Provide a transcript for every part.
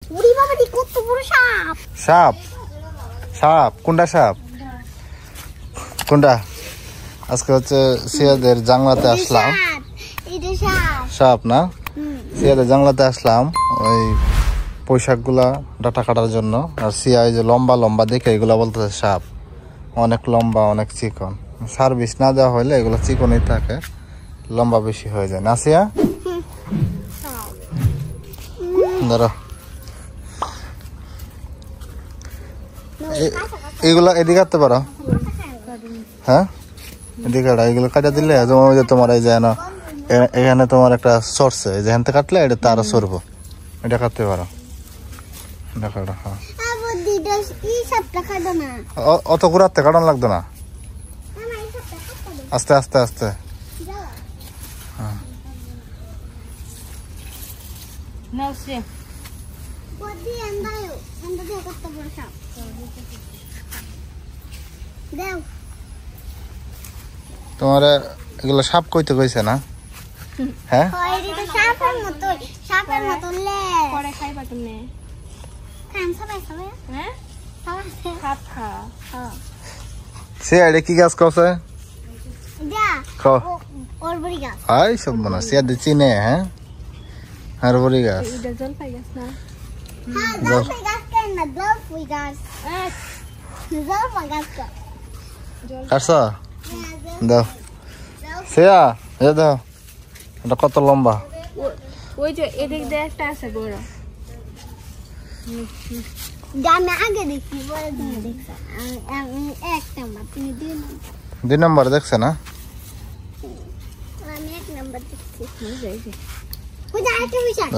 ওরে বাবা দি কত বড় সাপ সাপ সাপ কোনটা সাপ কোনটা আজকে হচ্ছে সিয়াদের জাংলাতে আসলাম এটা সাপ সাপ না সিয়াদের জাংলাতে আসলাম ওই পোশাকগুলা ডাটা কাটার জন্য আর সিয়া এই যে লম্বা লম্বা দেখে এগুলা বলতেছে সাপ অনেক লম্বা অনেক চিকন সার্ভিস না দেওয়া হলে এগুলো চিকনই থাকে লম্বা বেশি হয়ে যায় না সিয়া ধরো এগুলা এদিকে কাটতে পারো হ্যাঁ এদিকে এগুলো কাটা দিলে তোমার এই যে এখানে তোমার একটা সরছে যেখান থেকে কাটলে এটা তারও সরবো এটা কাটতে পারো অত ঘুরাতে কাটানো লাগতো না আস্তে আস্তে আস্তে তোমার এগুলো সাপ কইতে কইছে না হ্যাঁ সে আরে কি গাছ কছে আই সব মনে সে চিনে হ্যাঁ হারবরি গাছ কাটছ দাও সেয়া এ দাও এটা কত লম্বা ওই যে এদিক দিয়ে একটা আছে বড় আমি আগে দেখি পরে তুমি দেখছো আমি এক নাম্বার তুমি দুই নাম্বার দেখছ না আমি এক নাম্বার দেখছি ওই যে আরেকটা বিশাল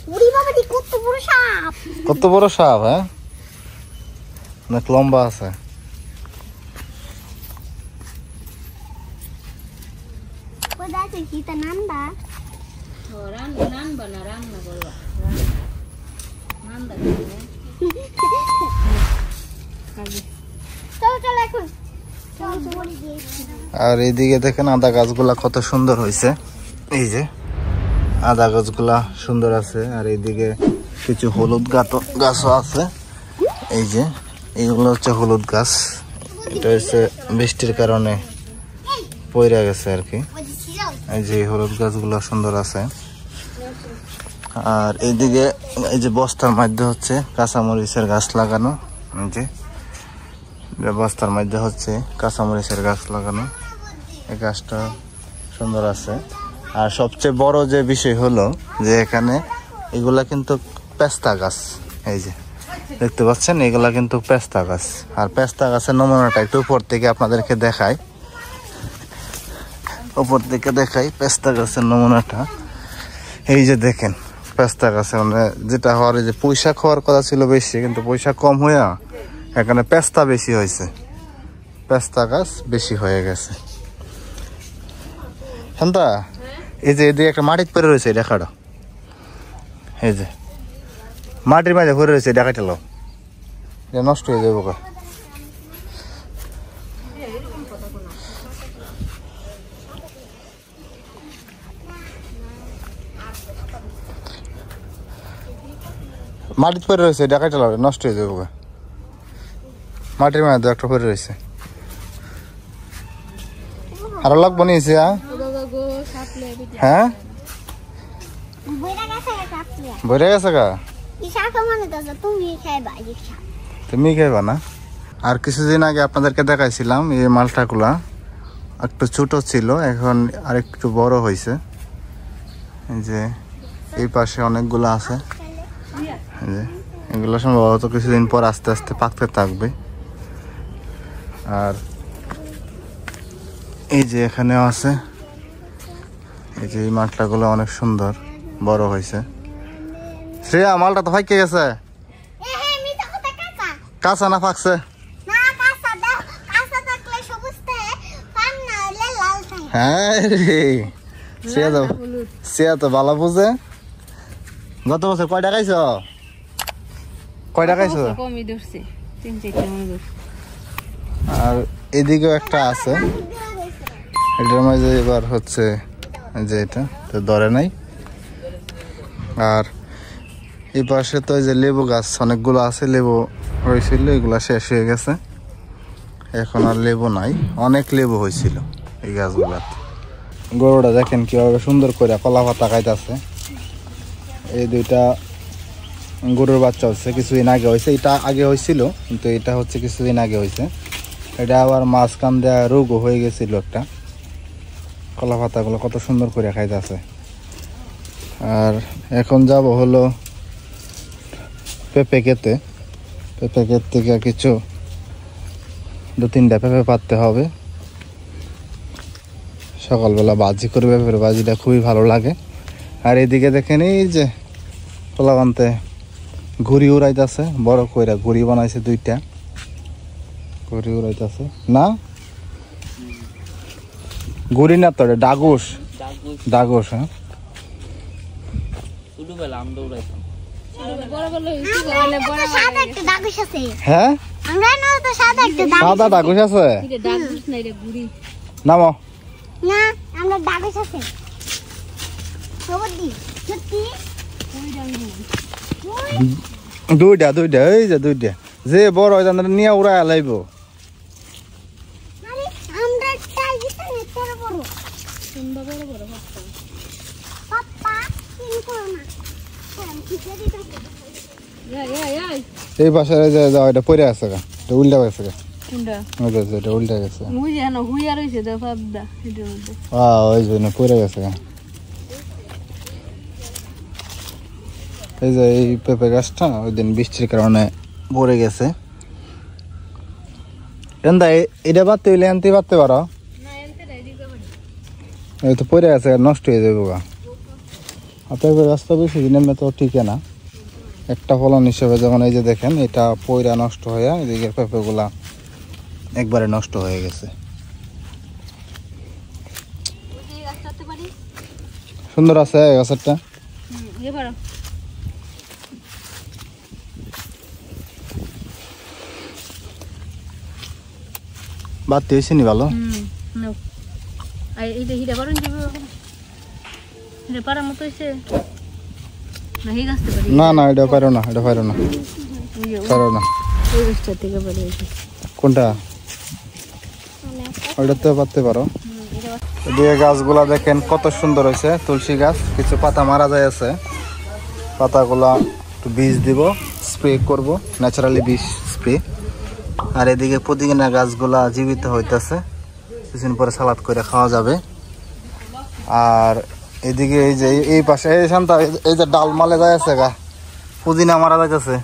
ওরে বাবা দি কত বড় সাপ কত বড় সাপ হ্যাঁ অনেক লম্বা আছে ওই দাঁতে কি তা নান্দা আর এইদিকে দেখেন আদা গাছগুলা কত সুন্দর হয়েছে এই যে আদা গাছগুলা সুন্দর আছে আর এইদিকে কিছু হলুদ গাছও আছে এই যে এইগুলো হচ্ছে হলুদ গাছ এটা হচ্ছে বৃষ্টির কারণে পইরা গেছে আর কি এই যে হলুদ গাছগুলো সুন্দর আছে আর এইদিকে এই যে বস্তার মধ্যে হচ্ছে কাঁচামরিচের গাছ লাগানো এই যে বস্তার মধ্যে হচ্ছে কাঁচামরিচের গাছ লাগানো এই গাছটা সুন্দর আছে আর সবচেয়ে বড় যে বিষয় হলো যে এখানে এগুলা কিন্তু পেস্তা গাছ এই যে দেখতে পাচ্ছেন এগুলা কিন্তু পেস্তা গাছ আর পেস্তা গাছের নমুনাটা একটু উপর থেকে আপনাদেরকে দেখাই পেস্তা গাছের নমুনাটা এই যে দেখেন পেস্তা গাছে মানে যেটা হওয়ার যে পয়সা খাওয়ার কথা ছিল বেশি কিন্তু পয়সা কম হইয়া এখানে পেস্তা বেশি হয়েছে পেস্তা গাছ বেশি হয়ে গেছে শান্তা এই যে এদিকে একটা মাটির পরে রয়েছে দেখাটা এই যে মাটির মাঝে পরে রয়েছে দেখাটালো এটা নষ্ট হয়ে যাবো মাটির পরে রয়েছে দেখাটালো নষ্ট হয়ে যাবো মাটির মাঝে একটা পরে রয়েছে আরো লাগবো নিয়েছে হ্যাঁ বইরা গেছে গা তুমি খাইবা না আর কিছুদিন আগে আপনাদেরকে দেখাইছিলাম এই মালটাগুলা একটু ছোট ছিল এখন আরেকটু বড় হয়েছে এই যে এই পাশে অনেকগুলো আছে এগুলো সম্ভবত কিছুদিন পর আস্তে আস্তে পাকতে থাকবে আর এই যে এখানেও আছে এই যে এই মালটাগুলো অনেক সুন্দর বড় হয়েছে শ্রেয়া মালটা তো ফাইকে গেছে কাঁচা না পাকছে হ্যাঁ রে শ্রেয়া তো ভালো বুঝে গত বছর কয়টা খাইছো আর এদিকেও একটা আছে এটার মাঝে এবার হচ্ছে যে এটা তো ধরে নাই আর এই পাশে তো এই যে লেবু গাছ অনেকগুলো আছে, লেবু হয়েছিল, এগুলা শেষ হয়ে গেছে, এখন আর লেবু নাই। অনেক লেবু হয়েছিল এই গাছগুলাতে। গরুটা দেখেন কিভাবে সুন্দর করে কলা পাতা খাইতেছে। এই দুইটা গরুর বাচ্চা হচ্ছে, কিছুদিন আগে হয়েছে। এটা আগে হয়েছিল, কিন্তু এটা হচ্ছে কিছুদিন আগে হয়েছে। এটা আবার মাঝখান দেওয়া রোগও হয়ে গেছিল একটা। কলা পাতাগুলো কত সুন্দর করে খাইতেছে। আর এখন যাব হলো পেঁপে খেতে। পেঁপে ক্ষেত থেকে কিছু 2-3টা পেঁপে পাততে হবে। সকালবেলা বাজি করবে, পেঁপের বাজিটা খুবই ভালো লাগে। আর এদিকে দেখেন এই যে পোলাবান্তে ঘুড়ি উড়াইতেছে, বড় কইরা ঘুড়ি বানাইছে 2টা, ঘুড়ি উড়াইতেছে। না ঘুড়ি না তো, ডাগুস, ডাগুস। হ্যাঁ হ্যাঁ সাদা ডাগুস আছে। নামো না, আমরা ডাগুস আছে। দুইটা এই যে 2টা, যে বড় হয় তাদের নিয়ে উড়াই লাইব। এই পাশে এটা পড়ে আছে, উল্টা গেছে, উল্টা গেছে, ওই জন্য পড়ে গেছে। এই যে এই পেঁপে গাছটা ওই দিন বৃষ্টির কারণে পড়ে গেছে। এটা বাড়তে হইলে আনতে পারতে পারো, এই তো পড়ে গেছে, নষ্ট হয়ে যাবে। পেঁপে গাছটা বেশি দিন এমনি তো ঠিক না, একটা ফলন হিসেবে। যেমন এই যে দেখেন, এটা পয়রা নষ্ট হয়ে এদিকে পেঁপেগুলা একবারে নষ্ট হয়ে গেছে। সুন্দর আছে গাছটা। বাড়তে হয়েছে নি ভালো। না না, এটা পারো না, এটা পারো না, পারো না। কোনটা? ওইটাতে পারতে পারো। এদিকে গাছগুলা দেখেন কত সুন্দর হয়েছে, তুলসী গাছ। কিছু পাতা মারা যায় আছে, পাতাগুলা একটু বীজ দিব, স্প্রে করব, ন্যাচারালি বীজ স্প্রে। আর এদিকে পুদিনা গাছগুলা জীবিত হইতেছে, কিছুদিন পরে সালাদ করে খাওয়া যাবে। আর এদিকে এই যে এই পাশে এই যে ডাল মালে যাইছে গা, পুদিনা মারা যাইতেছে।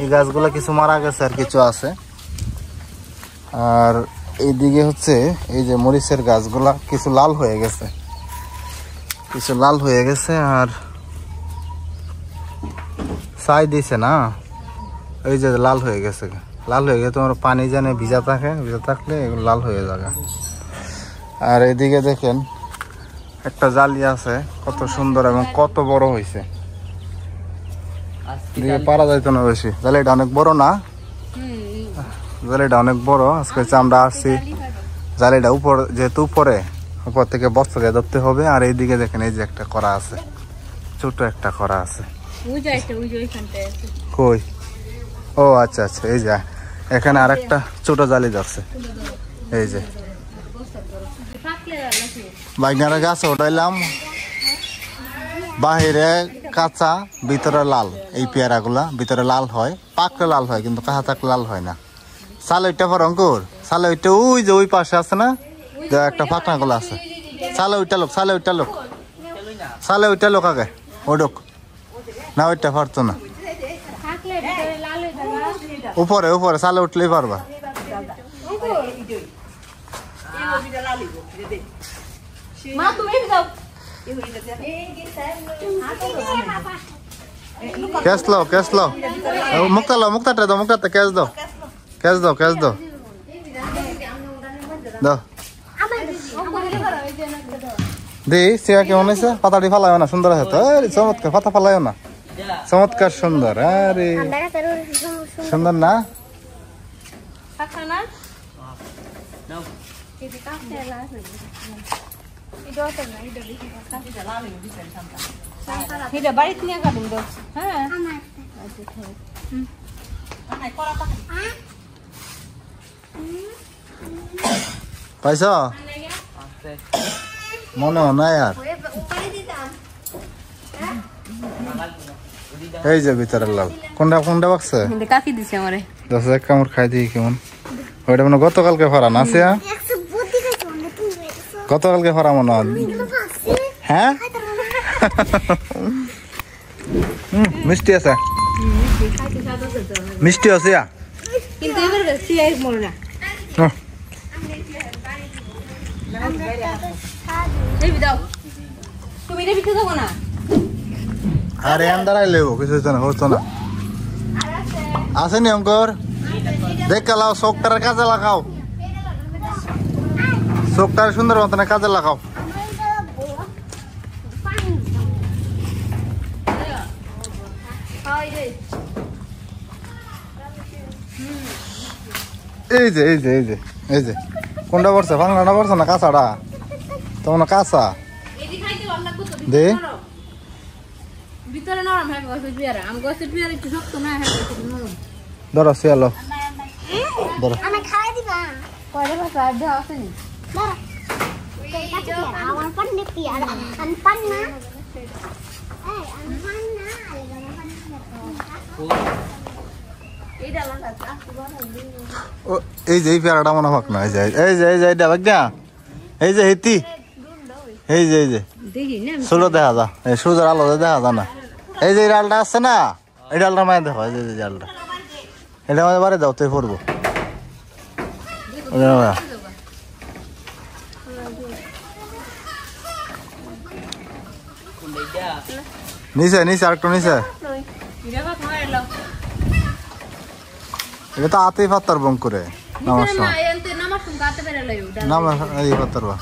এই গাছগুলা কিছু মারা গেছে আর কিছু আছে। আর এইদিকে হচ্ছে এই যে মরিচের গাছগুলা কিছু লাল হয়ে গেছে, কিছু লাল হয়ে গেছে। আর ছাই দিছে না, এই যে লাল হয়ে গেছে, লাল হয়ে গেছে। তোমার পানি জানে ভিজা থাকে, ভিজা থাকলে এগুলো লাল হয়ে যাবে। আর এদিকে দেখেন একটা জালি আছে, কত সুন্দর এবং কত বড় হয়েছে। এদিকে পারা যাইতো না বেশি, জালিটা অনেক বড় না, জালিটা অনেক বড়। আজকে আমরা আসছি, জালিটা উপর যেহেতু উপর থেকে বস্তা দিয়ে ধরতে হবে। আর এইদিকে দেখেন এই যে একটা করা আছে, ছোট একটা করা আছে। কই? ও আচ্ছা আচ্ছা, এই যে এখানে আর একটা ছোট জালি ধরছে। এই যে বাইনারা গাছ ওঠাইলাম, বাহিরে কাঁচা, ভিতরে লাল। এই পেয়ারা গুলা ভিতরে লাল হয়, পাকলে লাল হয়, কিন্তু কাঁচা থাকলে লাল হয় না। চালে ওইটা পর অঙ্কুর, চালে ওইটা ওই যে ওই পাশে আছে না, একটা ফাঁকনা গুলা আছে। চালে ওইটা লোক, চালে ওইটা লোক, চালে ওইটা লোক আগে ওডক না, ওইটা পারতো না। উপরে উপরে চালে উঠলেই পারবা। ক্যাশ লো, ক্যাশ লো, মুক্তা লো, মুক্তাটা দাও, মুক্তাটা ক্যাশ দাও, ক্যাশ দাও, ক্যাশ দাও, দাও। দি সিয়া কেমন হয়েছে? পাতাটি ফালায় না, সুন্দর আছে তো, চমৎকার। পাতা ফালায় না, চমৎকার সুন্দর। আরে সুন্দর না? এটা বাড়িতে নিয়ে কাটুন তো হ্যাঁ পাইছ মনে হয় না আর এই যে ভিতরের লাল কোনটা কোনটা বাকছে কাকি দিছে আমারে দশ এক কামড় খাই দিই কেমন ওইটা মানে গতকালকে ফরা না আছে গতকালকে ফরা মনে হয় হ্যাঁ মিষ্টি আছে মিষ্টি আছে কিন্তু এবার সিআই মরে না এই দাও তুমি এটা বিতে দাও না আরে আন্দারাই লেবো কিছু হতো না হতো না আসেনি অঙ্কর দেখ লাও শোকটার কাজে লাগাও শোকটার সুন্দর মতন কাজে লাগাও এই যে এই যে এই যে এই যে কোনটা পড়ছে ভাঙলাটা পড়ছে না কাঁচাটা তোমার কাঁচা দে ভিতরে নরম হ্যাঁ গছের পেয়ারা আম গছের পেয়ারা একটু শক্ত না হ্যাঁ নরম ধরো শিয়ালো ধরো আমি খাই দিবা কয়টা ভাষা আর দেওয়া আসেনি আমার পান্নে পেয়ারা আমি পান্না এই আমি পান্না এই যে এই পেয়ারাটা মনে হোক না এই যে এই যে এই যে এইটা ভাগ্যা এই যে হেতি এই যে দেখি না ষোলো দেখা যা এই সূর্যের আলো দেখা যা না এই যে ডালটা আছে না এই ডালটা মায়ের দেখো এই যে ডালটা এটা আমাদের বাড়ি দাও তুই পড়বো নিচে নিচে আরেকটু নিচে এটা তো আতেই পাত্তার বং করে নামার সময় নামার সময় কাটতে পেরে লইও নামার এই পাত্তার বা